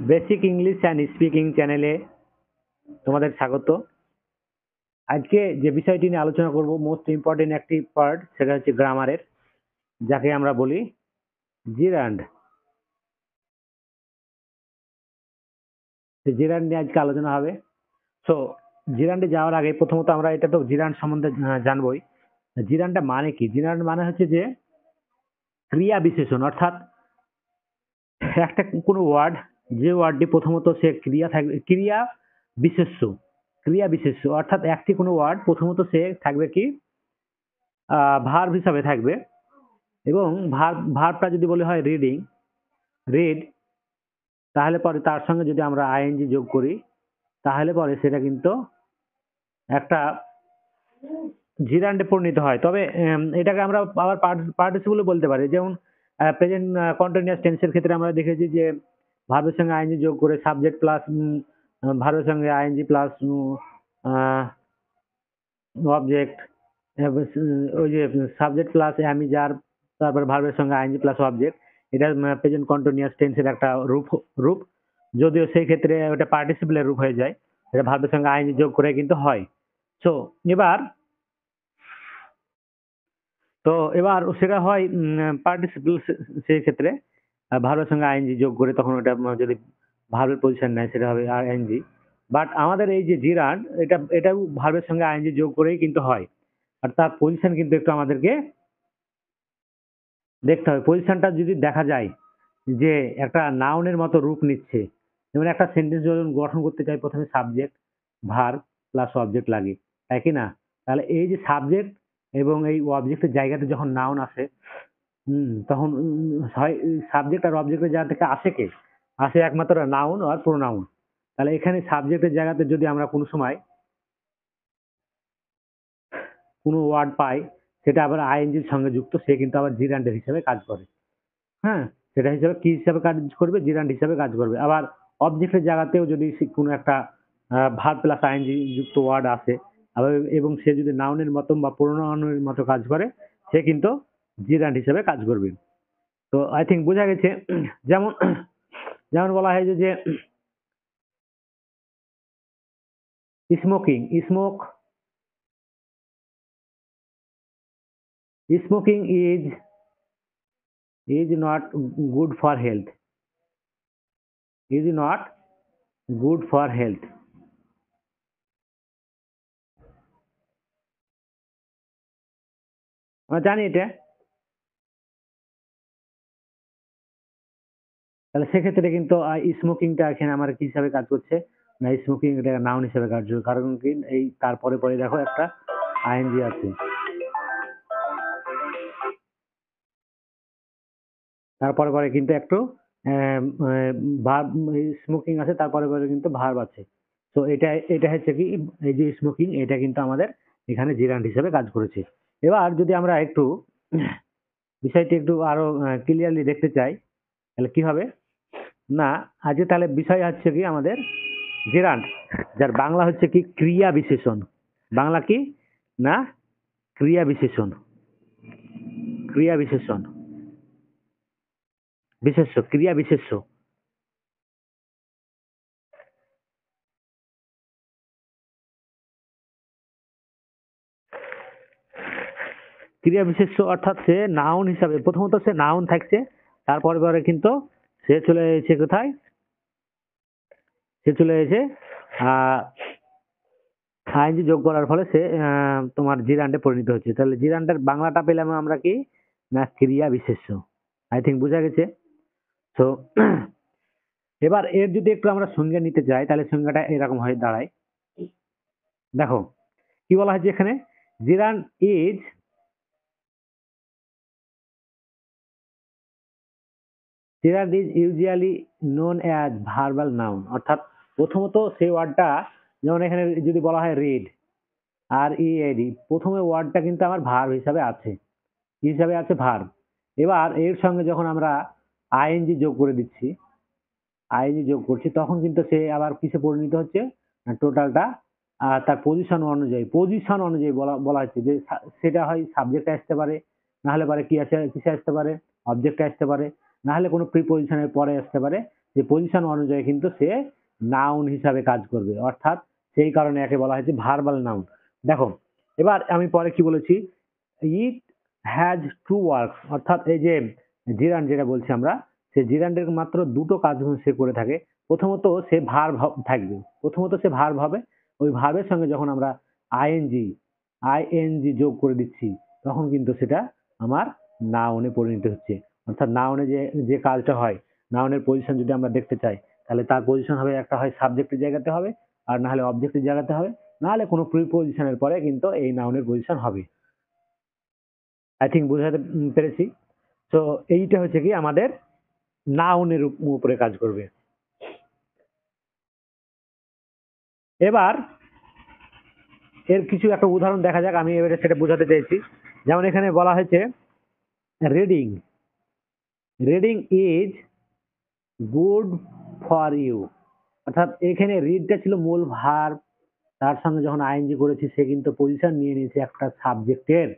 Basic English and speaking চ্যানেলে তোমাদের স্বাগত। আজকে যে বিষয়টি নিয়ে আলোচনা করব মোস্ট ইম্পর্টেন্ট একটি পার্ট, সেটা হচ্ছে গ্রামারের, যাকে আমরা বলি জিরান্ড। জিরান্ড নিয়ে আজকে আলোচনা হবে। সো জিরান্ডে যাওয়ার আগে প্রথমত আমরা এটা তো জিরান্ড সম্বন্ধে জানবই। জিরান্ডটা মানে কি? জিরান্ড মানে হচ্ছে যে ক্রিয়া বিশেষণ, অর্থাৎ একটা কোনো ওয়ার্ড, যে ওয়ার্ডটি প্রথমত সে ক্রিয়া থাকবে, ক্রিয়া বিশেষ্য অর্থাৎ একটি কোনো ওয়ার্ড প্রথমত সে থাকবে কি ভার্ব হিসাবে থাকবে, এবং ভার্বটা যদি বলে হয় রিডিং, রিড, তাহলে পরে তার সঙ্গে যদি আমরা আইএনজি যোগ করি তাহলে পরে সেটা কিন্তু একটা জিরান্ডে পরিণত হয়। তবে এটাকে আমরা আবার পার্টিসিপলও বলতে পারি। যেমন প্রেজেন্ট কন্টিনিউয়াস টেন্সের ক্ষেত্রে আমরা দেখেছি যে ভার্বের সঙ্গে আইএনজি যোগ করে সাবজেক্ট প্লাস ভার্বের সঙ্গে আইএনজি প্লাস অবজেক্ট, ওই যে সাবজেক্ট প্লাস আমি যার, তারপর ভার্বের সঙ্গে আইএনজি প্লাস অবজেক্ট, এটা প্রেজেন্ট কন্টিনিউয়াস টেন্সের একটা রূপ। যদিও সেই ক্ষেত্রে ওটা পার্টিসিপলের রূপ হয়ে যায়, এটা ভার্বের সঙ্গে আইএনজি যোগ করে কিন্তু হয়। সো এবার সেটা হয় পার্টিসিপল, সেই ক্ষেত্রে ভার্বের সঙ্গে আইএনজি যোগ করে তখন ওটা যদি ভার্বের পজিশন নেয় সেটা হবে আইএনজি। বাট আমাদের এই যে জিরান্ড, এটাও ভার্বের সঙ্গে আইএনজি যোগ করেই কিন্তু হয়। আর তার পজিশন কিন্তু একটু আমাদেরকে দেখতে হবে। পজিশনটা যদি দেখা যায় যে একটা নাউনের মতো রূপ নিচ্ছে, যেমন একটা সেন্টেন্স যখন গঠন করতে চাই প্রথমে সাবজেক্ট ভার্ব প্লাস অবজেক্ট লাগে, তাই কি না? তাহলে এই যে সাবজেক্ট এবং এই অবজেক্টের জায়গাতে যখন নাউন আসে, তখন হয় সাবজেক্ট আর অবজেক্টের জায়গা থেকে আসে কে? আসে একমাত্র নাউন আর প্রোনাউন। তাহলে এখানে সাবজেক্টের জায়গাতে যদি আমরা কোনো সময় কোনো ওয়ার্ড পাই, সেটা আবার আইএনজির সঙ্গে যুক্ত, সে কিন্তু আবার জিরান্ডের হিসেবে কাজ করে। হ্যাঁ, সেটা হিসাবে কি হিসাবে কাজ করবে? জিরান্ড হিসাবে কাজ করবে। আবার অবজেক্টের জায়গাতেও যদি কোনো একটা ভার্ব প্লাস আইএনজি যুক্ত ওয়ার্ড আসে, আবার এবং সে যদি নাউনের মতো বা প্রোনাউনের মতো কাজ করে, সে কিন্তু জিরান্ড হিসেবে কাজ করবে। তো আই থিঙ্ক বোঝা গেছে। যেমন যেমন বলা হয় যে smoking, smoking is not good for health, is not good for health। আমরা জানি এটা। তাহলে সেক্ষেত্রে কিন্তু স্মোকিংটা এখানে আমার কি হিসাবে কাজ করছে না, স্মোকিং এটা নাউন হিসাবে কাজ করছে। কারণ কি, এই তারপরে পরে দেখো একটা আইএনজি আছে, তারপরে পরে কিন্তু একটু ভার্ব, স্মোকিং আছে, তারপরে পরে কিন্তু ভার্ব আছে। তো এটা হচ্ছে কি, এই যে স্মোকিং, এটা কিন্তু আমাদের এখানে জিরান্ড হিসেবে কাজ করেছে। এবার যদি আমরা একটু বিষয়টি একটু আরো ক্লিয়ারলি দেখতে চাই, তাহলে কি হবে না, আজকে তাহলে বিষয় হচ্ছে কি আমাদের জিরান্ড, যার বাংলা হচ্ছে কি ক্রিয়া বিশেষণ। বাংলা কি না, ক্রিয়া বিশেষণ, ক্রিয়া বিশেষণ, বিশেষ্য, ক্রিয়া বিশেষ্য। ক্রিয়া বিশেষ্য অর্থাৎ সে নাউন হিসাবে, প্রথমত সে নাউন থাকছে, তারপরে পরে কিন্তু সে চলে এসেছে কোথায়, সে চলে এসে আইএনজি যোগ করার ফলে সে তোমার জিরান্ডে পরিণত হচ্ছে। তাহলে জিরান্ডের বাংলাটা পেলাম আমরা কি না, ক্রিয়া বিশেষ্য। আই থিঙ্ক বোঝা গেছে। তো এবার এর যদি একটু আমরা সংজ্ঞা নিতে চাই, তাহলে সংজ্ঞাটা এরকম হয়ে দাঁড়ায়। দেখো কি বলা হয়েছে এখানে, জিরান্ড is usually known as verbal noun. অর্থাৎ প্রথমত সেই ওয়ার্ডটা, যেমন এখানে যদি বলা হয় রিড, আর ইএডি, প্রথমে ওয়ার্ডটা কিন্তু আমার ভার্ব হিসাবে আছে, কি হিসাবে আছে? ভার্ব। এবার এর সঙ্গে যখন আমরা আইএনজি যোগ করে দিচ্ছি, আইএনজি যোগ করছি, তখন কিন্তু সে আবার কিসে পরিণত হচ্ছে, টোটালটা তার পজিশন অনুযায়ী বলা হচ্ছে যে সেটা হয় সাবজেক্টে আসতে পারে, না হলে পারে কি আছে, কিসে আসতে পারে, অবজেক্টে আসতে পারে, না হলে কোনো প্রিপজিশনের পরে আসতে পারে, যে পজিশন অনুযায়ী কিন্তু সে নাউন হিসাবে কাজ করবে, অর্থাৎ সেই কারণে একে বলা হয়েছে ভার্বাল নাউন। দেখো এবার আমি পরে কি বলেছি, ইট হ্যাজ টু ওয়ার্ক, অর্থাৎ এই যে জিরান্ড যেটা বলছি আমরা, সে জিরান্ডের মাত্র দুটো কাজ সে করে থাকে। প্রথমত সে ভার্ব থাকবে, প্রথমত সে ভার্ব হবে, ওই ভার্বের সঙ্গে যখন আমরা আইএনজি আইএনজি যোগ করে দিচ্ছি তখন কিন্তু সেটা আমার নাউনে পরিণত হচ্ছে। অর্থাৎ নাউনে যে যে কাজটা হয়, নাউনের পজিশন যদি আমরা দেখতে চাই তাহলে তার পজিশন হবে, একটা হয় সাবজেক্টের জায়গাতে হবে, আর না হলে অবজেক্টের জায়গাতে হবে, না হলে কোনো প্রিপজিশনের পরে কিন্তু এই নাউনের পজিশন হবে। আই থিঙ্ক বুঝাতে পেরেছি। তো এইটা হচ্ছে কি আমাদের নাউনের উপরে কাজ করবে। এবার এর কিছু একটা উদাহরণ দেখা যাক, আমি এবারে সেটা বোঝাতে চাইছি। যেমন এখানে বলা হয়েছে reading, reading is good for you, অর্থাৎ এখানে রিডটা ছিল মূল ভার্ব, তার সঙ্গে যখন আইএনজি করেছি সে কিন্তু পজিশন নিয়ে নিয়েছে একটা সাবজেক্টের,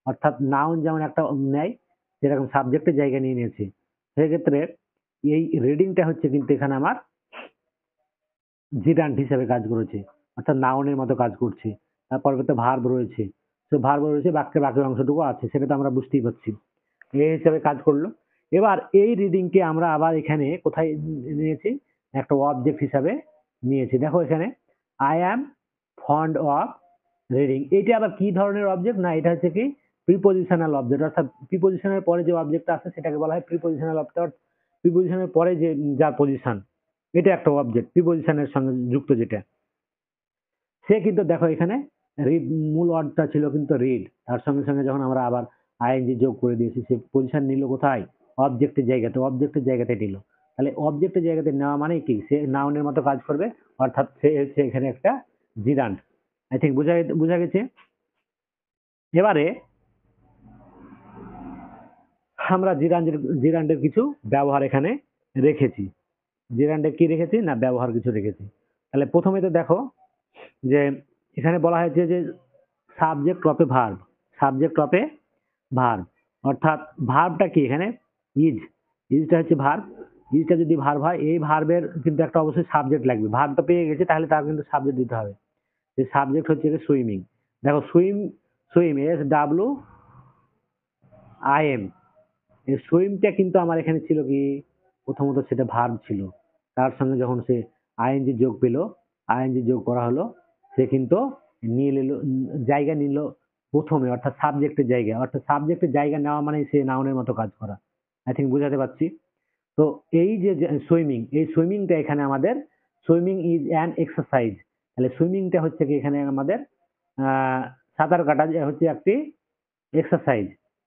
অর্থাৎ নাউন যেমন একটা নেয় সেরকম সাবজেক্টের জায়গা নিয়ে নিয়েছে। সেক্ষেত্রে এই রিডিংটা হচ্ছে কিন্তু এখানে আমার জিরান্ট হিসেবে কাজ করেছে, অর্থাৎ নাউনের মতো কাজ করছে। তার পরবর্তী ভার্ব রয়েছে, তো ভার্ব রয়েছে, বাক্যের বাকি অংশটুকু আছে, সেটা তো আমরা বুঝতেই পারছি, এই হিসেবে কাজ করলো। এবার এই রিডিংকে আমরা আবার এখানে কোথায় নিয়েছি, একটা অবজেক্ট হিসাবে নিয়েছি। দেখো এখানে I am fond of reading, এটা আবার কি ধরনের অবজেক্ট, না এটা হচ্ছে কি প্রিপজিশনাল অবজেক্ট, অর্থাৎ প্রিপজিশনের পরে যে অবজেক্টটা আছে সেটাকে বলা হয় প্রিপজিশনাল অবজেক্ট। প্রিপজিশনের পরে যে যার পজিশন, এটা একটা অবজেক্ট প্রিপজিশনের সঙ্গে যুক্ত যেটা। সে কিন্তু দেখো এখানে রিড, মূল ওয়ার্ডটা ছিল কিন্তু রিড, তার সঙ্গে সঙ্গে যখন আমরা আবার আইএনজি যোগ করে দিয়েছি সে পজিশন নিল কোথায়, অবজেক্টের জায়গাতে, অবজেক্টের জায়গাতে নিল। তাহলে অবজেক্টের জায়গাতে নেওয়া মানে কি, সে নাউনের মতো কাজ করবে, অর্থাৎ সে হচ্ছে এখানে একটা জিরান্ড। আই থিঙ্ক বোঝা গেছে। এবারে আমরা জিরান্ডের কিছু ব্যবহার এখানে রেখেছি। জিরান্ডে কি রেখেছি, না ব্যবহার কিছু রেখেছি। তাহলে প্রথমে তো দেখো যে এখানে বলা হয়েছে যে subject of A verb, subject of A verb, অর্থাৎ ভার্বটা কি এখানে ইজ, ইজটা হচ্ছে ভার্ব, ইজটা যদি ভার্ব হয় এই ভার্বের কিন্তু একটা অবশ্যই সাবজেক্ট লাগবে, ভার্বটা পেয়ে গেছে তাহলে তার কিন্তু সাবজেক্ট দিতে হবে। যে সাবজেক্ট হচ্ছে সুইমিং, দেখো swim, swim S W I am, এই সুইমটা কিন্তু আমার এখানে ছিল কি, প্রথমত সেটা ভার্ব ছিল, তার সঙ্গে যখন সে আইএনজি যোগ পেল, আইএনজি যোগ করা হলো, সে কিন্তু নিয়ে নিল, জায়গা নিল প্রথমে, অর্থাৎ সাবজেক্টের জায়গা, অর্থাৎ সাবজেক্টের জায়গা নেওয়া মানে সে নাউনের মতো কাজ করা। আই থিঙ্ক বুঝাতে পারছি। তো এই যে সুইমিং, এই সুইমিংটা এখানে আমাদের সুইমিং ইজ অ্যান এক্সারসাইজ, তাহলে সুইমিংটা হচ্ছে কি এখানে আমাদের সাঁতার কাটা হচ্ছে একটি এক্সারসাইজ,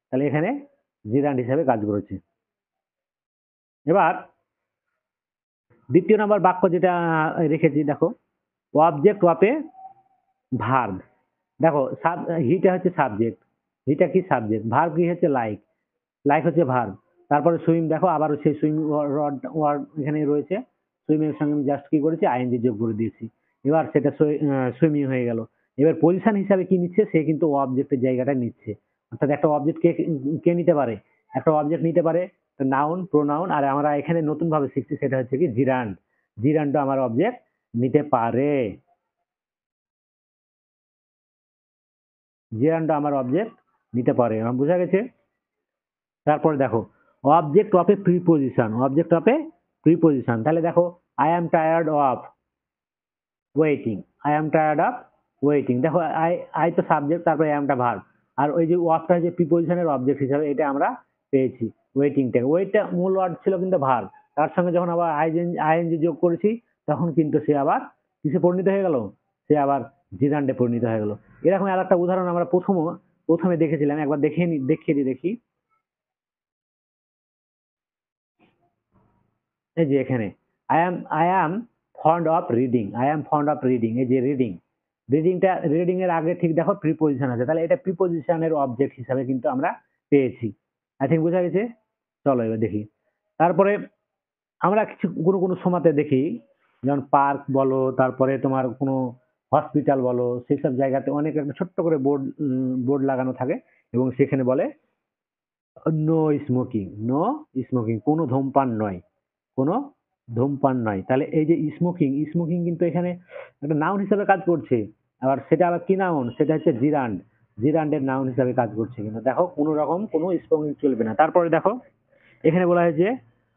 তাহলে এখানে জিরান্ড হিসাবে কাজ করেছে। এবার দ্বিতীয় নাম্বার বাক্য যেটা রেখেছি, দেখো অবজেক্ট অফ এ ভার্ব, দেখো হিটা হচ্ছে সাবজেক্ট, হিটা কি সাবজেক্ট, ভার্ব কি হচ্ছে লাইক, লাইক হচ্ছে ভার্ব, তারপরে সুইম, দেখো আবার সেই সুইম ওয়ার্ড এখানে রয়েছে, সুইমিং এর সঙ্গে আমি জাস্ট কি করেছি আইএনজি যোগ করে দিয়েছি, এবার সেটা সুইমিং হয়ে গেল। এবার পজিশন হিসাবে কি নিচ্ছে, সে কিন্তু অবজেক্টের জায়গাটা নিচ্ছে, অর্থাৎ একটা অবজেক্ট কে কে নিতে পারে, একটা অবজেক্ট নিতে পারে নাউন, প্রোনাউন, আর আমরা এখানে নতুন ভাবে শিখছি সেটা হচ্ছে কি জিরান্ড, জিরান্ডও আমার অবজেক্ট নিতে পারে, জিরান্ড আমার অবজেক্ট নিতে পারে, আমার বোঝা গেছে। তারপরে দেখো object of A preposition, object of A preposition, তাহলে দেখো I am tired of waiting, I am tired of waiting, দেখো আই, আই তো সাবজেক্ট, তারপরে এমটা ভার্ব, আর ওই যে অফটা যে প্রিপজিশনের অবজেক্ট হিসাবে এটা আমরা পেয়েছি ওয়েটিংটা, ওয়েটটা মূল ওয়ার্ড ছিল কিন্তু ভার্ব, তার সঙ্গে যখন আবার আইএনজি যোগ করেছি তখন কিন্তু সে আবার কিসে পরিণত হয়ে গেল, সে আবার জিরান্ডে পরিণত হয়ে গেল। এরকম আর একটা উদাহরণ আমরা প্রথমে দেখেছিলাম, একবার দেখিয়ে দিই দেখি। এই যে এখানে I am fond of reading, I am fond of reading, এই যে রিডিং, রিডিংটা, রিডিং এর আগে ঠিক দেখো প্রিপজিশন আছে, তাহলে এটা প্রিপজিশনের অবজেক্ট হিসাবে কিন্তু আমরা পেয়েছি। আই থিঙ্ক বোঝা গেছে। চলো এবার দেখি। তারপরে আমরা কিছু কোনো সময়তে দেখি, যেমন পার্ক বলো, তারপরে তোমার কোনো হসপিটাল বলো, সেসব জায়গাতে অনেক একটা ছোট্ট করে বোর্ড লাগানো থাকে এবং সেখানে বলে নো স্মোকিং, নো স্মোকিং, কোনো ধূমপান নয়, কোনো ধূমপান নয়। তাহলে এই যে স্মোকিং, স্মোকিং কিন্তু এখানে একটা নাউন হিসেবে কাজ করছে। আবার সেটা আবার কি নাউন? সেটা হচ্ছে জিরান্ড। জিরান্ডের নাউন হিসাবে কাজ করছে। কিন্তু দেখো কোনো রকম কোনো স্মোকিং চলবে না। তারপরে দেখো এখানে বলা হয়েছে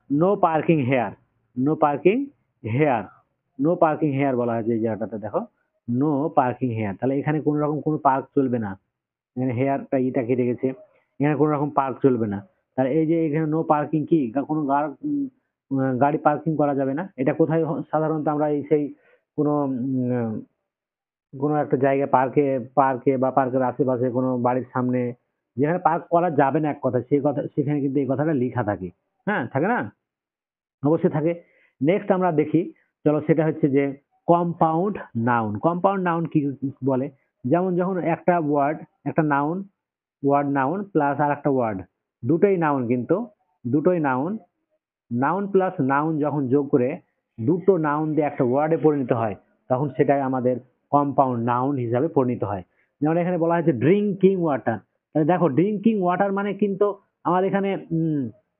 no parking here, no parking here, no parking here বলা হয়েছে এই জায়গাটাতে দেখো, নো পার্কিং হেয়ার। তাহলে এখানে কোনো রকম কোনো পার্ক চলবে না। এখানে হেয়ারটা ইটা কেটে গেছে, এখানে কোনো রকম পার্ক চলবে না। তাহলে এই যে এখানে নো পার্কিং কি কোনো গাড়ি পার্কিং করা যাবে না। এটা কোথায় সাধারণত আমরা এই সেই কোনো কোনো একটা জায়গায় পার্কে পার্কে বা পার্কের আশেপাশে কোনো বাড়ির সামনে যেখানে পার্ক করা যাবে না এক কথা, সেই কথা সেখানে কিন্তু এই কথাটা লেখা থাকে। হ্যাঁ, থাকে না? অবশ্যই থাকে। নেক্সট আমরা দেখি, চলো সেটা হচ্ছে যে কম্পাউন্ড নাউন। কম্পাউন্ড নাউন কি বলে? যেমন যখন একটা ওয়ার্ড, একটা নাউন, ওয়ার্ড নাউন প্লাস আর একটা ওয়ার্ড, দুটোই নাউন কিন্তু, দুটোই নাউন, নাউন প্লাস নাউন যখন যোগ করে দুটো নাউন দিয়ে একটা ওয়ার্ডে পরিণত হয়, তখন সেটাই আমাদের কম্পাউন্ড নাউন হিসাবে পরিণত হয়। যেমন এখানে বলা হয়েছে ড্রিঙ্কিং ওয়াটার। তাহলে দেখো ড্রিঙ্কিং ওয়াটার মানে কিন্তু আমার এখানে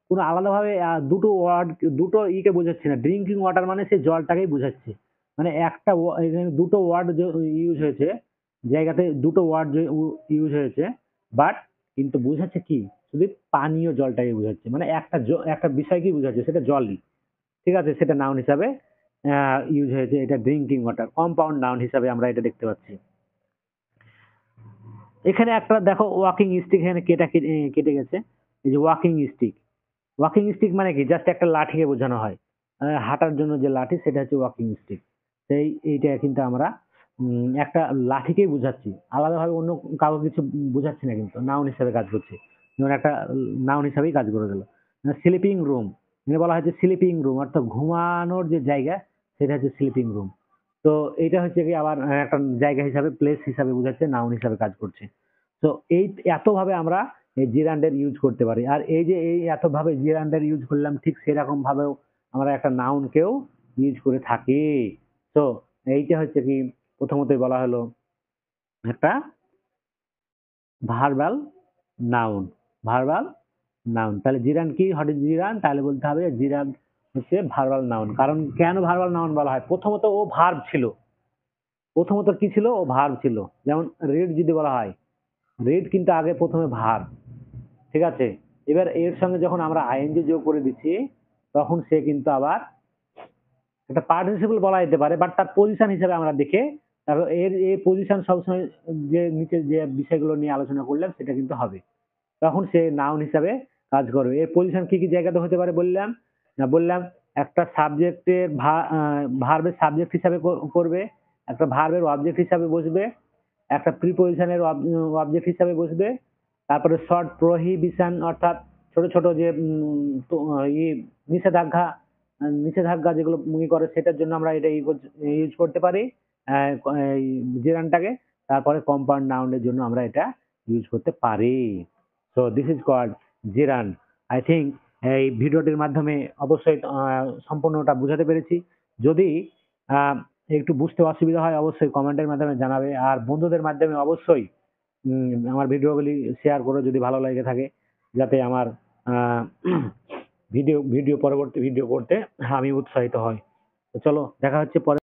কোনো আলাদাভাবে দুটো ওয়ার্ড, দুটো ইকে বোঝাচ্ছে না। ড্রিঙ্কিং ওয়াটার মানে সে জলটাকেই বোঝাচ্ছে। মানে একটা এখানে দুটো ওয়ার্ড ইউজ হয়েছে, জায়গাতে দুটো ওয়ার্ড ইউজ হয়েছে, বাট কিন্তু বোঝাচ্ছে কি? শুধু পানীয় জলটাকে বোঝাচ্ছে। মানে একটা বিষয়কেই বোঝাচ্ছে, সেটা জলই। ঠিক আছে? সেটা নাউন হিসাবে ইউজ হয়েছে। এটা ড্রিঙ্কিং ওয়াটার, কম্পাউন্ড নাউন হিসাবে আমরা এটা দেখতে পাচ্ছি। এখানে একটা দেখো ওয়াকিং স্টিক এখানে কেটে গেছে। এই যে ওয়াকিং স্টিক, ওয়াকিং স্টিক মানে কি? জাস্ট একটা লাঠিকে বোঝানো হয়। হাঁটার জন্য যে লাঠি সেটা হচ্ছে ওয়াকিং স্টিক। সেই এইটা কিন্তু আমরা একটা লাঠিকেই বোঝাচ্ছি। আলাদাভাবে অন্য কাউকে কিছু বোঝাচ্ছি না, কিন্তু নাউন হিসাবে কাজ করছে। যেমন একটা নাউন হিসাবেই কাজ করে গেল। স্লিপিং রুম, এখানে বলা হয়েছে স্লিপিং রুম অর্থাৎ ঘুমানোর যে জায়গা, সেটা হচ্ছে স্লিপিং রুম। তো এইটা হচ্ছে কি আবার একটা জায়গা হিসাবে, প্লেস হিসাবে বোঝাচ্ছে, নাউন হিসাবে কাজ করছে। তো এই এতভাবে আমরা এই জিরান্ডের ইউজ করতে পারি। আর এই যে এই এতভাবে জিরান্ডের ইউজ করলাম, ঠিক সেরকম ভাবেও আমরা একটা নাউনকেও ইউজ করে থাকি। তো এইটা হচ্ছে কি প্রথমতই বলা হলো একটা ভার্বাল নাউন, ভার্বাল নাউন। তাহলে জিরান্ড কি? What is জিরান্ড? তাহলে বলতে হবে জিরান্ড হচ্ছে ভার্বাল নাউন। কারণ কেন ভার্বাল নাউন বলা হয়? প্রথমত ও ভার্ব ছিল, প্রথমত কি ছিল? ও ভার্ব ছিল। যেমন রিড যদি বলা হয়, রিড কিন্তু আগে প্রথমে ভার্ব, ঠিক আছে? এবার এর সঙ্গে যখন আমরা আইএনজি যোগ করে দিচ্ছি, তখন সে কিন্তু আবার একটা পার্টিসিপল বলা যেতে পারে, বাট তার পজিশন হিসেবে আমরা দেখে তারপর এর এই পজিশন সবসময় যে নিচে যে বিষয়গুলো নিয়ে আলোচনা করলাম সেটা কিন্তু হবে। তখন সে নাউন হিসাবে কাজ করবে। এর পজিশন কি কি জায়গাতে হতে পারে বললাম? না বললাম একটা সাবজেক্টের ভার্বের সাবজেক্ট হিসাবে করবে, একটা ভার্বের অবজেক্ট হিসাবে বসবে, একটা প্রিপজিশনের অবজেক্ট হিসাবে বসবে। তারপরে শর্ট প্রহিবিশন অর্থাৎ ছোট ছোট যে নিষেধাজ্ঞা, নিষেধাজ্ঞা যেগুলো করে সেটার জন্য আমরা এটা ইউজ করতে পারি এই জেরানটাকে। তারপরে কম্পাউন্ড নাউনের জন্য আমরা এটা ইউজ করতে পারি। সো দিস ইজ কল্ড জিরান। আই থিঙ্ক এই ভিডিওটির মাধ্যমে অবশ্যই সম্পূর্ণটা বুঝাতে পেরেছি। যদি আহ, একটু বুঝতে অসুবিধা হয় অবশ্যই কমেন্টের মাধ্যমে জানাবে। আর বন্ধুদের মাধ্যমে অবশ্যই আমার ভিডিওগুলি শেয়ার করো যদি ভালো লেগে থাকে, যাতে আমার আহ, ভিডিও পরবর্তী ভিডিও করতে আমি উৎসাহিত হই। তো চলো দেখা হচ্ছে পরে।